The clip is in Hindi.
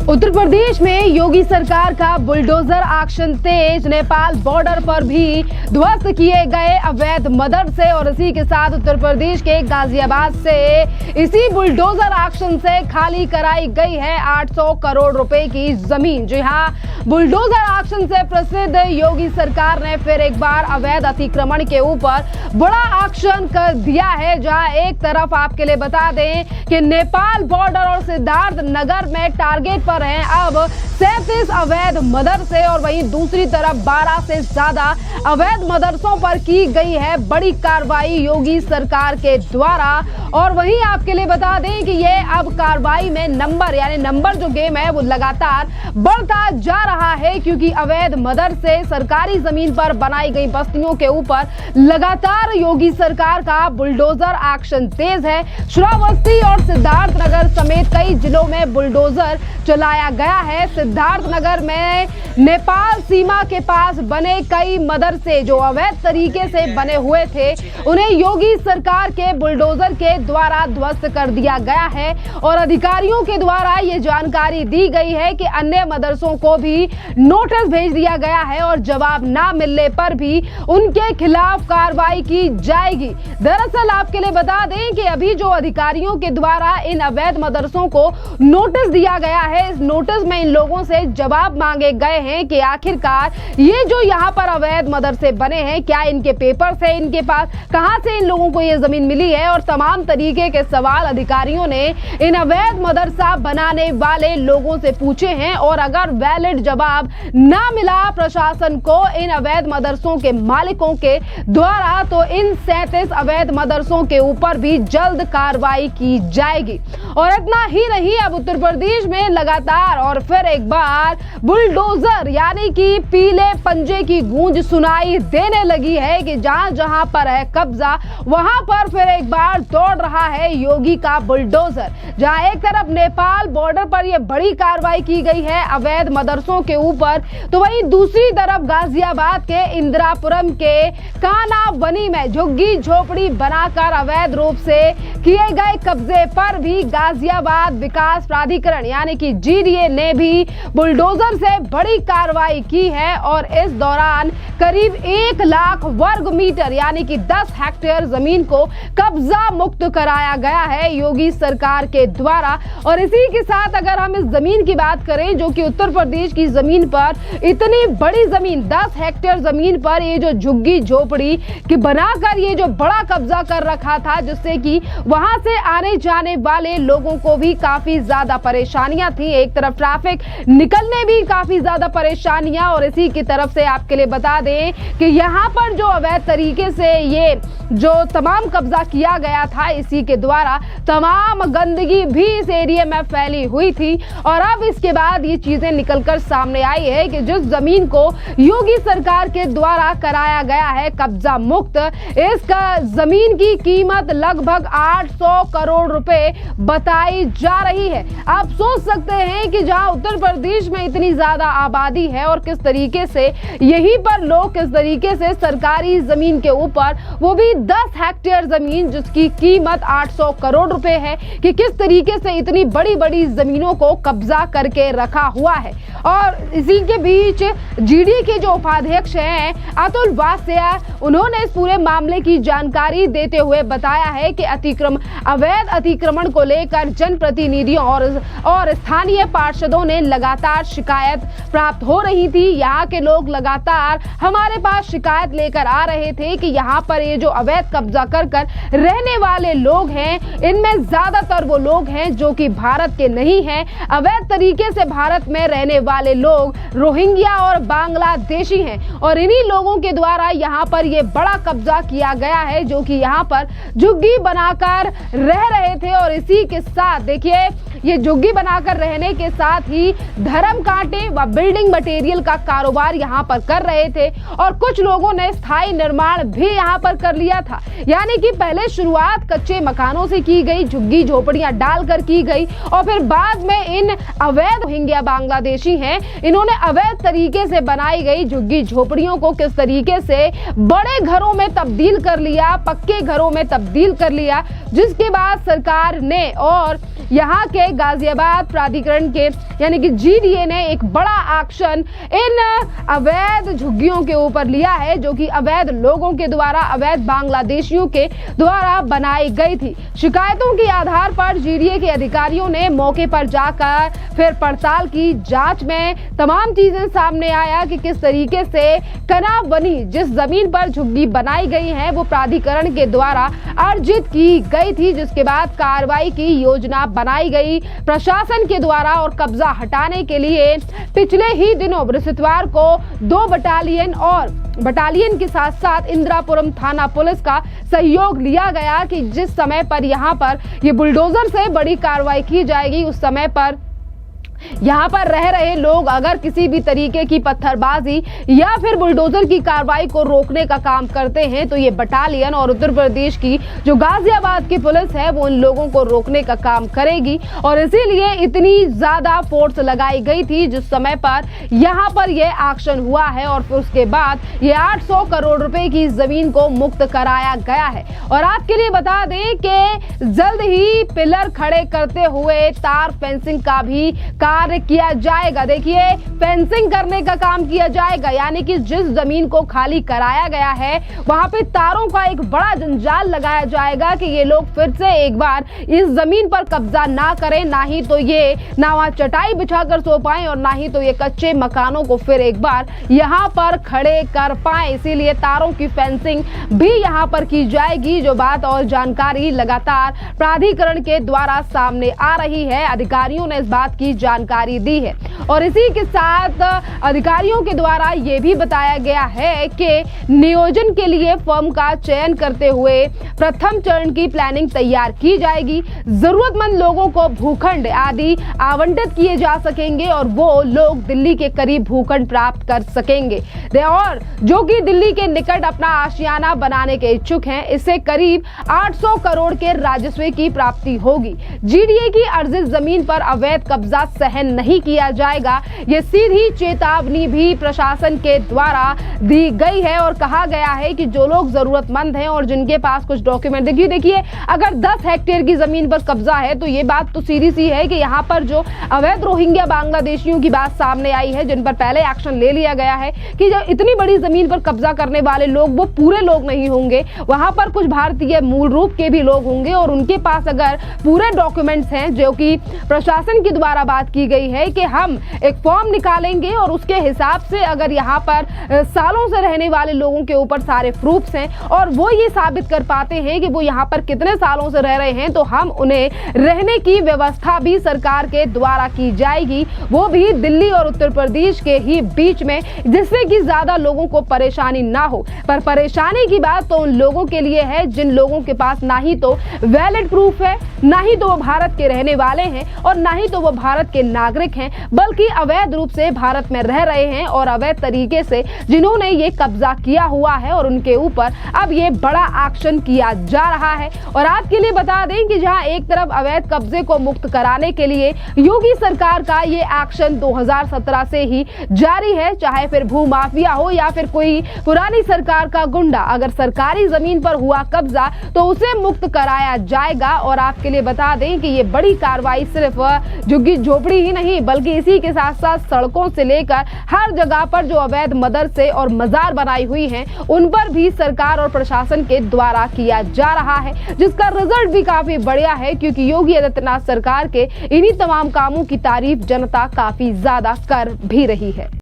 उत्तर प्रदेश में योगी सरकार का बुलडोजर एक्शन तेज। नेपाल बॉर्डर पर भी ध्वस्त किए गए अवैध मदरसे और इसी के साथ उत्तर प्रदेश के गाजियाबाद से इसी बुलडोजर एक्शन से खाली कराई गई है 800 करोड़ रुपए की जमीन। जी हां, बुलडोजर एक्शन से प्रसिद्ध योगी सरकार ने फिर एक बार अवैध अतिक्रमण के ऊपर बड़ा एक्शन कर दिया है। जहां एक तरफ आपके लिए बता दें कि नेपाल बॉर्डर और सिद्धार्थ नगर में टारगेट पर हैं अब 37 अवैध मदरसे और वहीं दूसरी तरफ 12 से ज्यादा अवैध मदरसों पर की गई है बड़ी कार्रवाई योगी सरकार के द्वारा। और वहीं आपके लिए बता दें कि ये अब कार्रवाई में नंबर जो गेम है वो लगातार बढ़ता जा रहा है, क्योंकि अवैध मदरसे सरकारी जमीन पर बनाई गई बस्तियों के ऊपर लगातार योगी सरकार का बुलडोजर एक्शन तेज है। श्रावस्ती और सिद्धार्थ नगर समेत कई जिलों में बुलडोजर चलाया गया है। सिद्धार्थ नगर में नेपाल सीमा के पास बने कई मदरसे जो अवैध तरीके से बने हुए थे, उन्हें योगी सरकार के बुलडोजर के द्वारा ध्वस्त कर दिया गया है। और अधिकारियों के द्वारा ये जानकारी दी गई है कि अन्य मदरसों को भी नोटिस भेज दिया गया है और जवाब ना मिलने पर भी उनके खिलाफ कार्रवाई की जाएगी। दरअसल आपके लिए बता दें कि अभी जो अधिकारियों के द्वारा इन अवैध मदरसों को नोटिस दिया गया है, इस नोटिस में इन लोगों से जवाब मांगे गए हैं कि आखिरकार ये जो यहाँ पर अवैध मदरसे बने हैं, क्या इनके पेपर्स है, इनके पास कहां से इन लोगों को ये जमीन मिली है, और तमाम तरीके के सवाल अधिकारियों ने इन अवैध मदरसा बनाने वाले लोगों से पूछे हैं। और अगर वैलिड जवाब ना मिला प्रशासन को इन अवैध मदरसों के मालिकों के द्वारा, तो इन 37 अवैध मदरसों के ऊपर भी जल्द कार्रवाई की जाएगी। और इतना ही नहीं, अब उत्तर प्रदेश में लगातार और फिर एक बार बुलडोजर यानी कि पीले पंजे की गूंज सुनाई देने लगी है कि जहां जहां पर है कब्जा वहां पर फिर एक बार दौड़ रहा है योगी का बुलडोजर। जहां एक तरफ नेपाल बॉर्डर पर यह बड़ी कार्रवाई की गई है अवैध मदरसों के ऊपर, तो वहीं दूसरी तरफ गाजियाबाद के इंदिरापुरम के कानावनी में झुग्गी झोपड़ी बनाकर अवैध रूप से किए गए कब्जे पर भी गाजियाबाद विकास प्राधिकरण यानी कि जीडीए ने भी बुलडोजर से बड़ी कार्रवाई की है। और इस दौरान करीब 1 लाख वर्ग मीटर यानी कि 10 हेक्टेयर जमीन को कब्जा मुक्त कराया गया है योगी सरकार के द्वारा। और इसी के साथ अगर हम इस जमीन की बात करें, जो कि उत्तर प्रदेश की जमीन पर इतनी बड़ी जमीन 10 हेक्टेयर जमीन पर ये जो झुग्गी झोपड़ी की बनाकर ये जो बड़ा कब्जा कर रखा था, जिससे कि वहां से आने जाने वाले लोगों को भी काफी ज्यादा परेशानियां थी। एक तरफ ट्रैफिक निकलने भी काफी ज्यादा परेशानियां, और इसी की तरफ से आपके लिए बता दें कि यहाँ पर जो अवैध तरीके से ये जो तमाम कब्जा किया गया था, इसी के द्वारा तमाम गंदगी भी इस एरिया में फैली हुई थी। और अब इसके बाद ये चीजें निकलकर सामने आई है कि जिस जमीन को योगी सरकार के द्वारा कराया गया है कब्जा मुक्त, इसका जमीन की कीमत लगभग 800 करोड़ रुपए बताई जा रही है। आप सोच सकते हैं कि जहां उत्तर प्रदेश में इतनी ज्यादा आबादी है और किस तरीके से यहीं पर लोग किस तरीके से सरकारी जमीन के ऊपर, वो भी 10 हेक्टेयर जमीन जिसकी कीमत 800 करोड़ रुपए है, कि किस तरीके से इतनी बड़ी बड़ी जमीनों को कब्जा करके रखा हुआ है। और इसी के बीच जीडी के जो उपाध्यक्ष हैं अतुल वास्या, उन्होंने इस पूरे मामले की जानकारी देते हुए बताया है कि अवैध अतिक्रमण को लेकर जनप्रतिनिधियों और स्थानीय पार्षदों ने लगातार शिकायत प्राप्त हो रही थी। यहाँ के लोग लगातार हमारे पास शिकायत लेकर आ रहे थे कि यहाँ पर ये जो अवैध कब्जा कर रहने वाले लोग हैं, इनमें ज्यादातर वो लोग हैं जो कि भारत के नहीं हैं। अवैध तरीके से भारत में रहने वाले लोग रोहिंग्या और बांग्लादेशी हैं, और इन्हीं लोगों के द्वारा यहाँ पर ये बड़ा कब्जा किया गया है, जो कि यहाँ पर झुग्गी बनाकर रह रहे थे। और इसी के साथ देखिए, ये झुग्गी बनाकर रहने के साथ ही धर्म कांटे व बिल्डिंग मटेरियल का कारोबार यहाँ पर कर रहे थे, और कुछ लोगों ने स्थायी निर्माण भी यहाँ पर कर लिया था। यानी कि पहले शुरुआत कच्चे मकानों से की गई, झुग्गी झोपड़ियां डालकर की गई, और फिर बाद में इन अवैध रोहिंग्या बांग्लादेशी हैं, इन्होंने अवैध तरीके से बनाई गई झुग्गी झोपड़ियों को किस तरीके से बड़े घरों में तब्दील कर लिया, पक्के घरों में तब्दील कर लिया, जिसके बाद सरकार ने और यहाँ के गाजियाबाद प्राधिकरण के यानी कि जीडीए ने एक बड़ा एक्शन इन अवैध झुग्गियों के ऊपर लिया है, जो कि अवैध लोगों के द्वारा, अवैध बांग्लादेशियों के द्वारा बनाई गई थी। शिकायतों के आधार पर जीडीए के अधिकारियों ने मौके पर जाकर फिर पड़ताल की। जांच में तमाम चीजें सामने आया कि किस तरीके से कनाव बनी जिस जमीन पर झुग्गी बनाई गई है वो प्राधिकरण के द्वारा अर्जित की गई थी, जिसके बाद कार्रवाई की योजना बनाई गई प्रशासन के द्वारा और कब्जा हटाने के लिए पिछले ही दिनों बृहस्पतिवार को 2 बटालियन के साथ साथ इंदिरापुरम थाना पुलिस का सहयोग लिया गया कि जिस समय पर यहाँ पर ये बुलडोजर से बड़ी कार्रवाई की जाएगी, उस समय पर यहाँ पर रह रहे लोग अगर किसी भी तरीके की पत्थरबाजी या फिर बुलडोजर की कार्रवाई को रोकने का काम करते हैं तो ये बटालियन और उत्तर प्रदेश की जो गाजियाबाद की पुलिस है वो उन लोगों को रोकने का काम करेगी। और इसीलिए इतनी ज्यादा फोर्स लगाई गई थी जिस समय पर यहाँ पर ये एक्शन हुआ है और फिर उसके बाद ये 800 करोड़ रुपए की जमीन को मुक्त कराया गया है। और आपके लिए बता दें कि जल्द ही पिलर खड़े करते हुए तार फेंसिंग का भी कार्य किया जाएगा। देखिए, फेंसिंग करने का काम किया जाएगा, यानी कि जिस जमीन को खाली कराया गया है वहां पे तारों का एक बड़ा जंजाल लगाया जाएगा कि ये लोग फिर से एक बार इस जमीन पर कब्जा ना करें, ना ही तो ये ना वहां चटाई बिछाकर सो पाए और ना ही तो ये कच्चे मकानों को फिर एक बार यहाँ पर खड़े कर पाए। इसीलिए तारों की फेंसिंग भी यहाँ पर की जाएगी। जो बात और जानकारी लगातार प्राधिकरण के द्वारा सामने आ रही है, अधिकारियों ने इस बात की जानकारी दी है। और इसी के साथ अधिकारियों के द्वारा यह भी बताया गया है कि नियोजन के लिए फर्म का चयन करते हुए प्रथम चरण की प्लानिंग तैयार की जाएगी। जरूरतमंद लोगों को भूखंड आदि आवंटित किए जा सकेंगे और वो लोग दिल्ली के करीब भूखंड प्राप्त कर सकेंगे और जो कि दिल्ली के निकट अपना आशियाना बनाने के इच्छुक हैं। इससे करीब 800 करोड़ के राजस्व की प्राप्ति होगी। जीडीए की अर्जित जमीन पर अवैध कब्जा सहन नहीं किया जाएगा, ये सीधी चेतावनी भी प्रशासन के द्वारा दी गई है। और कहा गया है कि जो लोग जरूरतमंद हैं और जिनके पास कुछ डॉक्यूमेंट, देखिए अगर 10 हेक्टेयर की जमीन पर कब्जा है तो ये बात तो सीधी सी है कि यहाँ पर जो अवैध रोहिंग्या बांग्लादेशियों की बात सामने आई है, जिन पर पहले एक्शन ले लिया गया है कि जो इतनी बड़ी जमीन पर कब्जा करने वाले लोग वो पूरे लोग नहीं होंगे, वहां पर कुछ भारतीय मूल रूप के भी लोग होंगे और उनके पास अगर पूरे डॉक्यूमेंट्स हैं, जो कि प्रशासन के द्वारा बात की गई है कि हम एक फॉर्म निकालेंगे और उसके हिसाब से अगर यहाँ पर सालों से रहने वाले लोगों के ऊपर सारे प्रूफ्स हैं और वो ये साबित कर पाते हैं कि वो यहाँ पर कितने सालों से रह रहे हैं, तो हम उन्हें रहने की व्यवस्था भी सरकार के द्वारा की जाएगी, वो भी दिल्ली और उत्तर प्रदेश के ही बीच में, जिससे कि ज्यादा लोगों को परेशानी ना हो। पर परेशानी की बात तो उन लोगों के लिए है जिन लोगों के पास ना ही तो वैलिड प्रूफ है, ना ही तो वो भारत के रहने वाले हैं और ना ही तो वो भारत के नागरिक हैं, बल्कि अवैध रूप से भारत में रह रहे हैं और अवैध तरीके से जिन्होंने ये कब्जा किया हुआ है और उनके ऊपर अब ये बड़ा एक्शन किया जा रहा है। और आपके लिए बता दें कि जहां एक तरफ अवैध कब्जे को मुक्त कराने के लिए योगी सरकार का ये एक्शन 2017 से ही जारी है, चाहे फिर भूमाफिया हो या फिर कोई पुरानी सरकार का गुंडा, अगर सरकारी जमीन पर हुआ कब्जा तो उसे मुक्त कराया जाएगा। और आपके लिए बता दें कि ये बड़ी कार्रवाई सिर्फ झुग्गी झोपड़ी ही नहीं बल्कि इसी के साथ साथ सड़कों से लेकर हर जगह पर जो अवैध मदरसे और मजार बनाई हुई हैं उन पर भी सरकार और प्रशासन के द्वारा किया जा रहा है, जिसका रिजल्ट भी काफी बढ़िया है क्योंकि योगी आदित्यनाथ सरकार के इन्हीं तमाम कामों की तारीफ जनता काफी ज्यादा कर भी रही है।